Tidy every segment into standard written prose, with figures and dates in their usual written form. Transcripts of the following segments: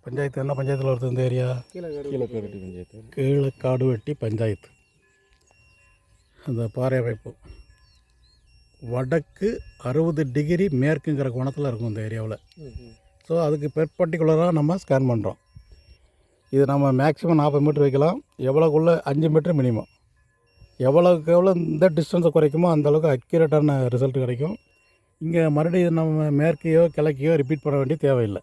பஞ்சாயத்து என்ன பஞ்சாயத்தில் வருது இந்த ஏரியா? கீழக்காடுவெட்டி பஞ்சாயத்து. கீழக்காடுவெட்டி பஞ்சாயத்து. அந்த பாறை அமைப்பு வடக்கு 60 டிகிரி மேற்குங்கிற கோணத்தில் இருக்கும் இந்த ஏரியாவில். ஸோ அதுக்கு பெர்பண்டிகுலராக நம்ம ஸ்கேன் பண்ணுறோம். இது நம்ம மேக்ஸிமம் 40 மீட்டர் வைக்கலாம். எவ்வளோக்குள்ளே 5 மீட்டர் மினிமம். எவ்வளோக்கு எவ்வளோ இந்த டிஸ்டன்ஸை குறைக்குமோ அந்தளவுக்கு அக்யூரேட்டான ரிசல்ட் கிடைக்கும். இங்கே மறுபடியும் நம்ம மேற்கையோ கிழக்கையோ ரிப்பீட் பண்ண வேண்டிய தேவையில்லை.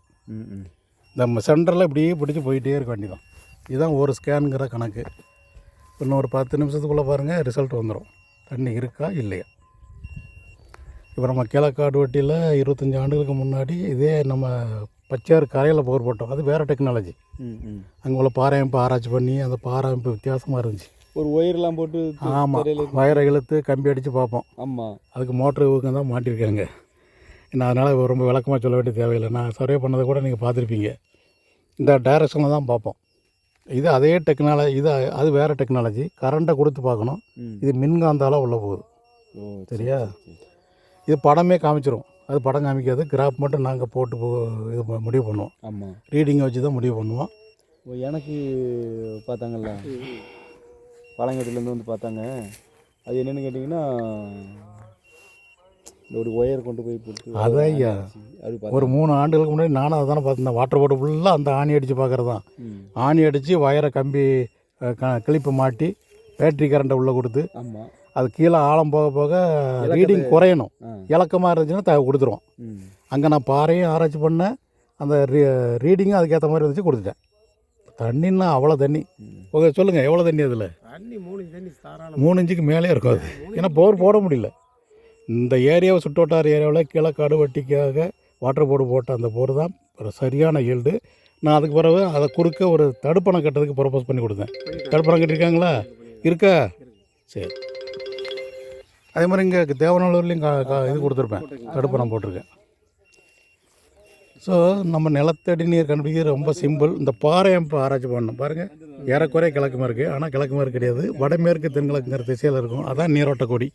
நம்ம சென்டரில் இப்படியே பிடிச்சி போயிட்டே இருக்க வேண்டியதான். இதுதான் ஒரு ஸ்கேனுங்கிற கணக்கு. இன்னும் ஒரு 10 நிமிஷத்துக்குள்ளே பாருங்கள் ரிசல்ட் வந்துடும். தண்ணி இருக்கா இல்லையா. இப்போ நம்ம கீழக்காடுவெட்டியில் 25 ஆண்டுகளுக்கு முன்னாடி இதே நம்ம பச்சையாறு கரையில் போர் போட்டோம். அது வேறு டெக்னாலஜி. அங்கே உள்ள பாறை அமைப்பு ஆராய்ச்சி பண்ணி அந்த பாறை அமைப்பு வித்தியாசமாக இருந்துச்சு. ஒரு ஒயர்லாம் போட்டு. ஆமாம், வயரை இழுத்து கம்பி அடித்து பார்ப்போம். ஆமாம், அதுக்கு மோட்ரு ஊக்கம் தான் மாட்டியிருக்காங்க. நான் அதனால் ரொம்ப விளக்கமாக சொல்ல வேண்டிய தேவையில்லை. நான் சர்வே பண்ணதை கூட நீங்கள் பார்த்துருப்பீங்க. இந்த டைரக்ஷனில் தான் பார்ப்போம். இது அதே டெக்னாலஜி. அது வேறு டெக்னாலஜி. கரண்ட்டை கொடுத்து பார்க்கணும். இது மின்காந்தால் உள்ளே போகுது. சரியா? இது படமே காமிச்சிரும். அது படம் காமிக்காது. கிராஃப் மட்டும் நாங்கள் போட்டு இது முடிவு பண்ணுவோம். ஆமாம், ரீடிங்கை வச்சு தான் முடிவு பண்ணுவோம். எனக்கு பார்த்தாங்கல்ல, பாலங்காட்டிலேருந்து வந்து பார்த்தாங்க. அது என்னென்னு கேட்டிங்கன்னா, இந்த ஒரு ஒயர் கொண்டு போய் போட்டு. அதான் ஐயா, ஒரு 3 ஆண்டுகளுக்கு முன்னாடி நானும் அதை தானே பார்த்துருந்தேன். வாட்டர் போட்டு ஃபுல்லாக அந்த ஆணி அடித்து பார்க்குறது தான். ஆணி அடித்து வயரை கம்பி கிளிப்பை மாட்டி பேட்ரி கரண்ட்டை உள்ளே கொடுத்து. ஆமாம், அது கீழே ஆழம் போக போக ரீடிங் குறையணும். இலக்கமாக இருந்துச்சுன்னா கொடுத்துருவோம். அங்கே நான் பாறையும் ஆராய்ச்சி பண்ணேன். அந்த ரீடிங்கும் அதுக்கேற்ற மாதிரி இருந்துச்சு, கொடுத்துட்டேன். தண்ணின்னா அவ்வளோ தண்ணி. ஓகே, சொல்லுங்கள் எவ்வளோ தண்ணி அதில்? தண்ணி 3 இன்ச்சுக்கு மேலே இருக்கும் அது. ஏன்னா போர் போட முடியல. இந்த ஏரியாவை சுற்றுவட்டார ஏரியாவில் கீழக்காடுவெட்டிக்காக வாட்டர் போர்டு போட்ட அந்த போர் தான் சரியான ஈல்டு. நான் அதுக்கு பிறகு அதை குறுக்க ஒரு தடுப்பணை கட்டுறதுக்கு ப்ரொப்போஸ் பண்ணி கொடுத்தேன். தடுப்பணை கட்டியிருக்காங்களா? இருக்கா? சரி. அதே மாதிரி இங்கே தேவநல்லூர்லேயும் இது கொடுத்துருப்பேன், தடுப்பணை போட்டிருக்கேன். ஸோ நம்ம நிலத்தடி நீர் கண்டுபிடிக்கிறது ரொம்ப சிம்பிள். இந்த பாறை அமைப்பு ஆராய்ச்சி பண்ணணும். பாருங்கள், ஏறக்குறைய கிழக்கு மேற்கு. ஆனால் கிழக்கு மேற்கு கிடையாது, வடமேற்கு தென்கிழக்குங்கிற திசையில் இருக்கும். அதான் நீரோட்ட கொடி.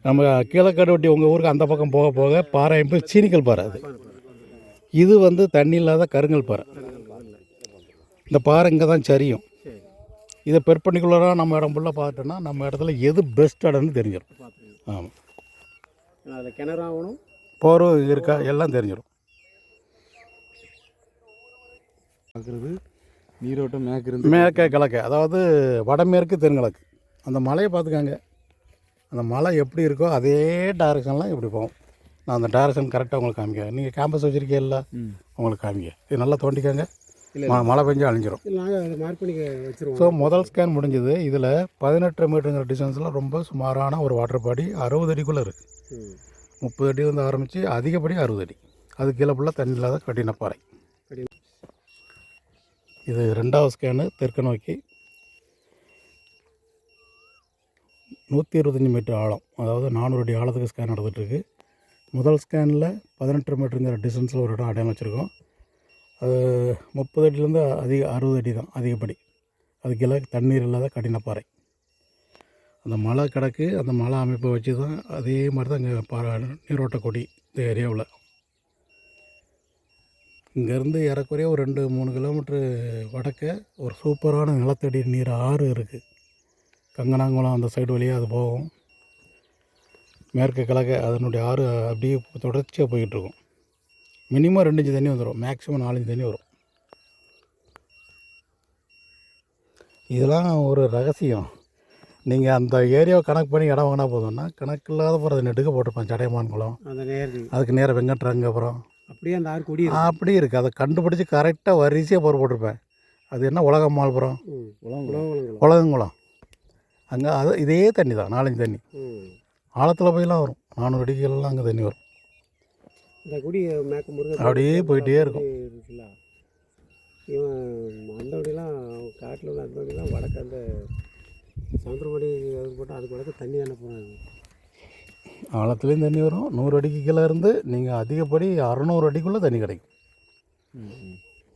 நம்ம கீழக்காடுவெட்டி உங்கள் ஊருக்கு அந்த பக்கம் போக போக பாறை அமைப்பு சீனிக்கல் பாறை. அது இது வந்து தண்ணி இல்லாத கருங்கல் பாறை. இந்த பாறை இங்கே தான் சரியும். இதை பெர்பண்டிகுலராக நம்ம இடம் ஃபுல்லாக பார்த்துட்டோன்னா நம்ம இடத்துல எது பெஸ்ட் இடம்னு தெரிஞ்சிடும். ஆமாம், அதில் கிணறாகணும், போரும் இருக்கா எல்லாம் தெரிஞ்சிடும். பார்க்குறது நீரோட்டம் மேற்க கிழக்க, அதாவது வடமேற்கு தென்கிழக்கு. அந்த மலையை பார்த்துக்காங்க. அந்த மலை எப்படி இருக்கோ அதே டைரக்ஷன்லாம் இப்படி போகும். நான் அந்த டைரக்ஷன் கரெக்டாக உங்களுக்கு காமிக்க. நீங்கள் கேம்பஸ் வச்சுருக்கீங்களா? உங்களுக்கு காமிக்க. இது நல்லா தோண்டிக்காங்க. மழை பெஞ்சு அழிஞ்சிரும். ஸோ முதல் ஸ்கேன் முடிஞ்சது. இதில் 18 மீட்டருங்கிற டிஸ்டன்ஸில் ரொம்ப சுமாரான ஒரு வாட்டர் பாடி 60 அடிக்குள்ளே இருக்குது. 30 அடி வந்து ஆரம்பித்து அதிகப்படி 60 அடி. அது கீழே ஃபுல்லாக தண்ணி இல்லாத கடினப்பாறை. இது 2வது ஸ்கேனு தெற்கு நோக்கி 125 மீட்டர் ஆழம், அதாவது 400 அடி ஆழத்துக்கு ஸ்கேன் நடந்துகிட்ருக்கு. முதல் ஸ்கேனில் 18 மீட்டருங்கிற டிஸ்டன்ஸில் ஒரு இடம் அடையாளம் வச்சுருக்கோம். அது 30 அடியிலேருந்து 60 அடி தான் அதிகப்படி. அது கீழே தண்ணீர் இல்லாத கடினப்பாறை. அந்த மலை கிடக்கு. அந்த மலை அமைப்பை வச்சு தான் அதே மாதிரி தான் இங்கே நீரோட்ட கொடி இந்த ஏரியாவில். இங்கேருந்து ஏறக்குறைய ஒரு 2-3 கிலோமீட்ரு வடக்க ஒரு சூப்பரான நிலத்தடி நீர் ஆறு இருக்குது. கங்கனாங்குளம் அந்த சைடு வழியாக அது போகும். மேற்கு கிழக்க அதனுடைய ஆறு அப்படியே தொடர்ச்சியாக போய்கிட்டுருக்கும். மினிமம் 2 இன்ச்சு தண்ணி வந்துடும், மேக்ஸிமம் 4 இன்ச்சு தண்ணி வரும். இதெல்லாம் ஒரு ரகசியம். நீங்கள் அந்த ஏரியாவை கணக்கு பண்ணி இடம் வாங்கினா போதும்னா கணக்கு இல்லாத போகிறது நெட்டுக்க போட்டிருப்பேன். சடையமான் குளம், அதுக்கு நேராக வெங்கட்ரங்கபுரம் அப்படியே அந்த ஆறு கொடி அப்படி இருக்குது. அதை கண்டுபிடிச்சி கரெக்டாக வரிசையாக போட்டிருப்பேன். அது என்ன உலகம்மாள்புரம், உலகங்குளம். அங்கே அது இதே தண்ணி தான், 4 இன்ச்சு தண்ணி. ஆழத்தில் போயெல்லாம் வரும். 400 அடிக்கெல்லாம் அங்கே தண்ணி வரும். இந்த குடி அப்படியே போயிட்டே இருக்கும். இவன் அந்த வழியெல்லாம் காட்டில் உள்ள அந்த வழியெல்லாம் வடக்கு அந்த சமுத்திரமடி அது போட்டால் அதுக்கு வடக்கு தண்ணி தானே போகிறாங்க. ஆழத்துலேயும் தண்ணி வரும். 100 அடிக்கு கீழே இருந்து நீங்கள் அதிகப்படி 600 அடிக்குள்ளே தண்ணி கிடைக்கும்.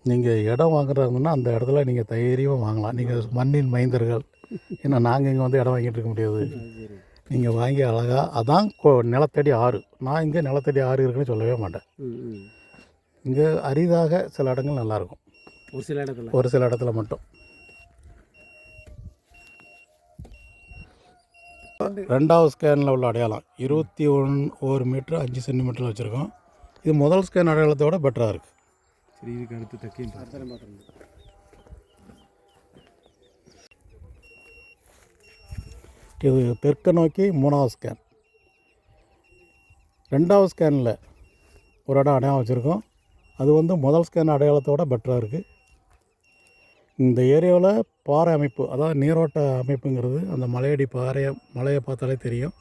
நீங்கள் இடம் வாங்குறாங்கன்னா அந்த இடத்துல நீங்கள் தைரியமாக வாங்கலாம். நீங்கள் மண்ணின் மைந்தர்கள். ஏன்னா நாங்கள் இங்கே வந்து இடம் வாங்கிட்டு இருக்க முடியாது. நீங்கள் வாங்கி அழகாக அதான் நிலத்தடி ஆறு. நான் இங்கே நிலத்தடி ஆறு இருக்குன்னு சொல்லவே மாட்டேன். இங்கே அரிதாக சில இடங்கள் நல்லாயிருக்கும், ஒரு சில இடத்துல. ஒரு சில இடத்துல மட்டும். ரெண்டாவது ஸ்கேனில் உள்ள அடையாளம் 21 மீட்டர் 5 சென்டிமீட்டரில் வச்சுருக்கோம். இது முதல் ஸ்கேன் அடையாளத்தோட பெட்டராக இருக்குது. சரி, இதுக்கு அடுத்து தக்கின்னு பார்த்துறேன். இது தெற்க நோக்கி 3வது ஸ்கேன். 2வது ஸ்கேனில் ஒரு இடம் அடையாளம் வச்சுருக்கோம். அது வந்து முதல் ஸ்கேன் அடையாளத்தோட பெட்டராக இருக்குது. இந்த ஏரியாவில் பாறை அமைப்பு, அதாவது நீரோட்ட அமைப்புங்கிறது அந்த மலையடி மலையை பார்த்தாலே தெரியும்.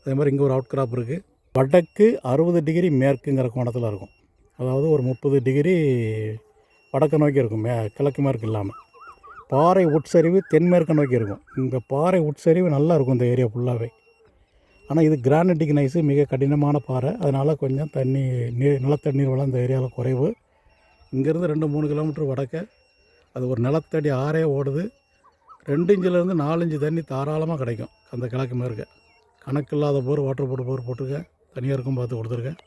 அதே மாதிரி இங்கே ஒரு அவுட் கிராப் இருக்குது. வடக்கு 60 டிகிரி மேற்குங்கிற கோணத்தில் இருக்கும். அதாவது ஒரு 30 டிகிரி வடக்கு நோக்கி இருக்கும், கிழக்கு மேற்கு இல்லாமல். பாறை உட்சரிவு தென்மேற்கு நோக்கி இருக்கும். இந்த பாறை உட்சரிவு நல்லா இருக்கும் இந்த ஏரியா ஃபுல்லாகவே. ஆனால் இது கிரானைட்டிக் நைஸு, மிக கடினமான பாறை. அதனால் கொஞ்சம் நிலத்தண்ணீர் வளம் இந்த ஏரியாவில் குறைவு. இங்கேருந்து 2-3 கிலோமீட்டர் வடக்க அது ஒரு நிலத்தடி ஆறே ஓடுது. 2 இன்ச்சிலேருந்து 4 இன்ச்சு தண்ணி தாராளமாக கிடைக்கும் அந்த கிழக்கு மேற்க. கணக்கு இல்லாத போர் வாட்டர் போர் போட்டிருக்கேன், தனியாருக்கும் பார்த்து கொடுத்துருக்கேன்.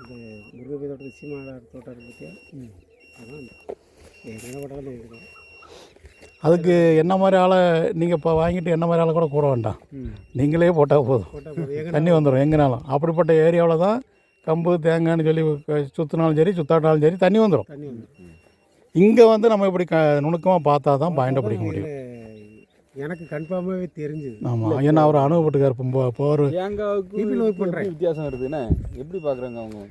இந்த முருகை தோட்டம் சீமான தோட்டம் இருக்கு. அதான் என்ன பட்டாலும் இருக்கும். அதுக்கு என்ன மாதிரி ஆளை நீங்கள் இப்போ வாங்கிட்டு என்ன மாதிரி ஆளை கூட வேண்டாம், நீங்களே போட்டால் போதும், தண்ணி வந்துடும் எங்கேனாலும். அப்படிப்பட்ட ஏரியாவில் தான் கம்பு தேங்காய்னு சொல்லி சுற்றினாலும் சரி சுத்தாட்டாலும் சரி தண்ணி வந்துடும். இங்கே வந்து நம்ம இப்படி நுணுக்கமாக பார்த்தா தான் பாயிண்டை பிடிக்க முடியும். எனக்கு கன்ஃபார்மாகவே தெரிஞ்சுது. ஆமாம், ஏன்னா அவர் அனுபவப்பட்டுக்கார். இப்போ ஒரு தேங்காவுக்கு வித்தியாசம் வருதுண்ணே, எப்படி பார்க்குறாங்க அவங்க?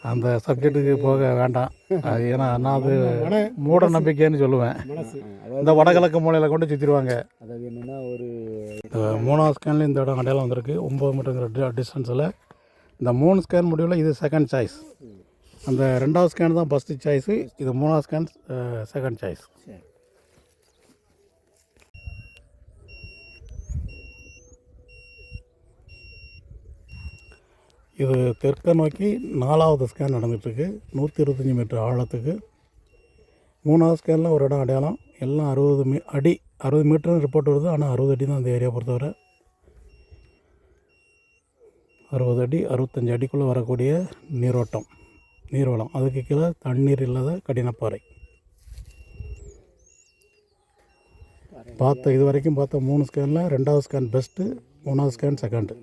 அந்த சப்ஜெக்ட்டுக்கு போக வேண்டாம். அது ஏன்னா நான் அது மூட நம்பிக்கைன்னு சொல்லுவேன். இந்த வடகிழக்கு மூலையில் கொண்டு சுற்றிடுவாங்க. அதாவது என்னென்னா ஒரு 3வது ஸ்கேனில் இந்த இடம் அடையாளம் வந்திருக்கு 9 மீட்டருங்கிற டிஸ்டன்ஸில். இந்த 3 ஸ்கேன் முடிவில் இது செகண்ட் சாய்ஸ். அந்த 2வது ஸ்கேன் தான் ஃபஸ்ட்டு சாய்ஸு, இது 3வது ஸ்கேன் செகண்ட் சாய்ஸ். இது தெற்க நோக்கி 4வது ஸ்கேன் நடந்துகிட்ருக்கு 125 மீட்டர் ஆழத்துக்கு. 3வது ஸ்கேனில் ஒரு இடம் அடையாளம். எல்லாம் 60 மீட்டர்னு ரிப்போர்ட் வருது. ஆனால் 60 அடி தான் அந்த ஏரியா பொறுத்தவரை. 60 அடி 65 அடிக்குள்ளே வரக்கூடிய நீர்வளம். அதுக்கு கீழே தண்ணீர் இல்லாத கடினப்பாறை. இது வரைக்கும் பார்த்த 3 ஸ்கேனில் 2வது ஸ்கேன் பெஸ்ட்டு, 3வது ஸ்கேன் செகண்டு.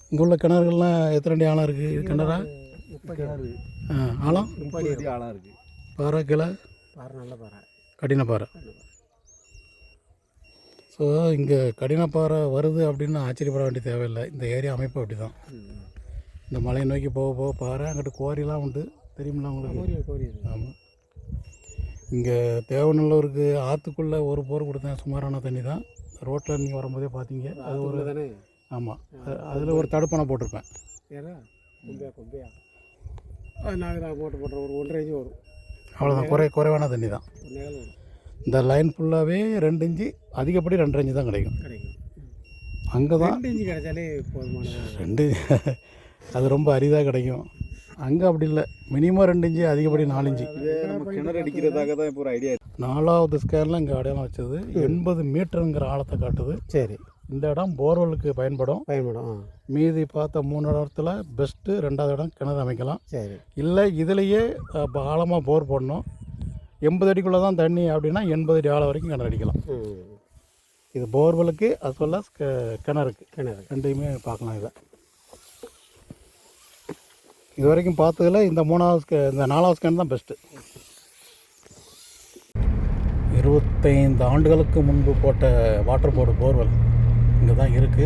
இங்கே உள்ள கிணறுகள்லாம் எத்தனை அடி ஆழம் இருக்குது? இது கிணறா? கிணறு ஆழம் 30 அடி ஆழம் இருக்குது. பாறை கீழே நல்ல பாறை, கடினப்பாறை. ஸோ இங்கே கடினப்பாறை வருது அப்படின்னு ஆச்சரியப்பட வேண்டிய தேவையில்லை. இந்த ஏரியா அமைப்பு அப்படி தான். இந்த மலையை நோக்கி போக பாறை, அங்கிட்டு கோரிலாம் உண்டு, தெரியுமில்ல உங்களுக்கு? ஆமாம். இங்கே தேவநல்லூருக்கு ஆற்றுக்குள்ளே ஒரு போர் கொடுத்தேன், சுமாரான தண்ணி தான். ரோட்டில் நீங்கள் வரும்போதே பார்த்தீங்க. அது ஒரு தானே. ஆமாம், அதில் ஒரு தடுப்பணை போட்டிருப்பேன். ஏன்னா கொம்பையா நாங்கள் போட்டுறோம். ஒரு 1.5 இன்ச்சு வரும், அவ்வளோதான். குறைவான தண்ணி தான். இந்த லைன் ஃபுல்லாகவே 2 இன்ச்சு, அதிகப்படி 2.5 இன்ச்சு தான் கிடைக்கும். அங்கே தான் 2 இன்ச்சு கிடைச்சாலே போதுமானது. அது ரொம்ப அரிதாக கிடைக்கும். அங்கே அப்படி இல்லை, மினிமம் 2 இன்ச்சு, அதிகப்படி 4 இன்ச்சு. நம்ம கிணறு அடிக்கிறதாக தான் இப்போ ஒரு ஐடியா. 4வது ஸ்கேனில் இங்கே அடையாளம் வச்சது 80 மீட்டருங்கிற ஆழத்தை காட்டுது. சரி, இந்த இடம் போர்வெலுக்கு பயன்படும். மீதி பார்த்த 3 இடத்துல பெஸ்ட்டு. 2வது இடம் கிணறு அமைக்கலாம். சரி, இல்லை இதுலேயே ஆழமாக போர் போடணும். 80 அடிக்குள்ளே தான் தண்ணி அப்படின்னா 80 அடி ஆழம் வரைக்கும் கிணறு அடிக்கலாம். இது போர்வெலுக்கு, அது சொல்ல கிணறுக்கு, ரெண்டையுமே பார்க்கலாம். இது வரைக்கும் பார்த்ததில் இந்த 4வது ஸ்கேன் தான் பெஸ்ட்டு. 25 ஆண்டுகளுக்கு முன்பு போட்ட வாட்டர் போர்வெல் இங்கே தான் இருக்குது.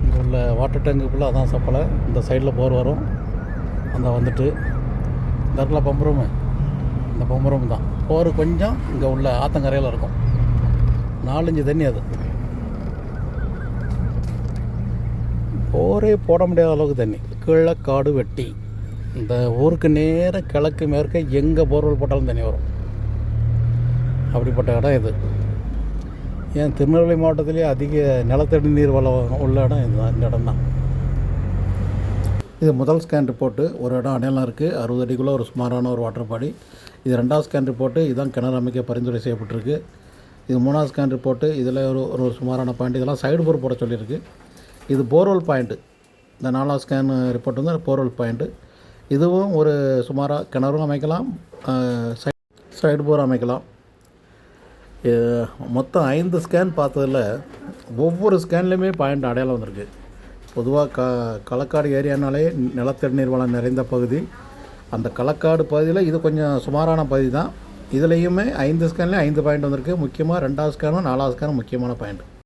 இங்கே உள்ள வாட்டர் டேங்குக்குள்ளே அதான் சப்பலை. இந்த சைடில் போர் வரும். அந்த வந்துட்டு இந்த இடத்துல பம்புரூமு, இந்த பம்புரூம் தான். போர் கொஞ்சம் இங்கே உள்ள ஆத்தங்கரையில் இருக்கும். 4 இன்ச்சு தண்ணி. அது போரே போட முடியாத அளவுக்கு தண்ணி. கிழக்காடு வெட்டி, இந்த ஊருக்கு நேர கிழக்கு மேற்க எங்கே போர்வெல் போட்டாலும் தண்ணி வரும். அப்படிப்பட்ட இடம் இது. ஏன் திருநெல்வேலி மாவட்டத்திலேயே அதிக நிலத்தடி நீர் வளம் உள்ள இடம் இதுதான், இந்த இடம் தான். இது முதல் ஸ்கேன் ரிப்போர்ட்டு. ஒரு இடம் அடையாளம் இருக்குது 60 அடிக்குள்ளே ஒரு சுமாரான ஒரு வாட்டர் பாடி. இது 2வது ஸ்கேன் ரிப்போர்ட்டு. இதுதான் கிணறு அமைக்க பரிந்துரை செய்யப்பட்டிருக்கு. இது 3வது ஸ்கேன் ரிப்போர்ட்டு. இதில் ஒரு ஒரு சுமாரான பாயிண்ட், இதெல்லாம் சைடு போர் போட சொல்லியிருக்கு. இது போர்வெல் பாயிண்ட்டு. இந்த 4வது ஸ்கேன் ரிப்போர்ட் வந்து போர்வெல் பாயிண்ட்டு. இதுவும் ஒரு சுமாராக கிணறும் அமைக்கலாம், சைடு போர் அமைக்கலாம். மொத்தம் 5 ஸ்கேன் பார்த்ததில் ஒவ்வொரு ஸ்கேன்லேயுமே பாயிண்ட் அடையாளம் வந்திருக்கு. பொதுவாக களக்காடு ஏரியானாலே நிலத்தடி நீர் வளம் நிறைந்த பகுதி. அந்த களக்காடு பகுதியில் இது கொஞ்சம் சுமாரான பகுதி தான். இதுலேயுமே 5 ஸ்கேன்லேயும் 5 பாயிண்ட் வந்திருக்கு. முக்கியமாக 2வது ஸ்கேனும் 4வது ஸ்கேனும் முக்கியமான பாயிண்ட்.